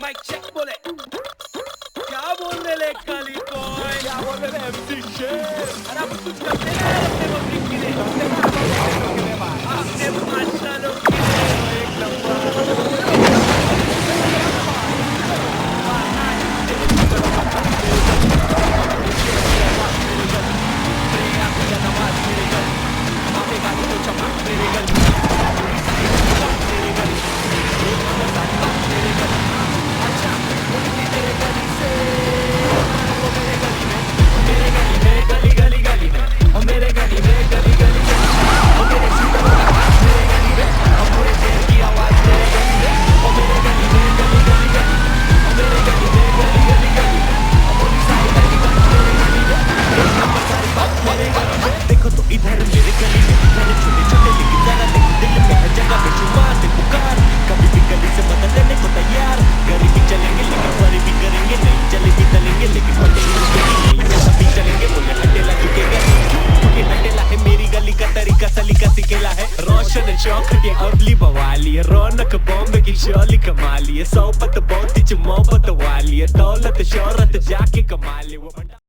mic check बोले क्या बोल रहे ले काली बॉय क्या बोल रहे एमसी शेर अरे अब कुछ करते हैं अपने पब्लिक के लिए अपने माशा लोग के लिए एक रोशन शौक के अगली बवाली है रौनक बॉम्बे की शोली कमाली है सोबत बहुत मोहब्बत वाली है दौलत शोहरत जाके कमा ली वो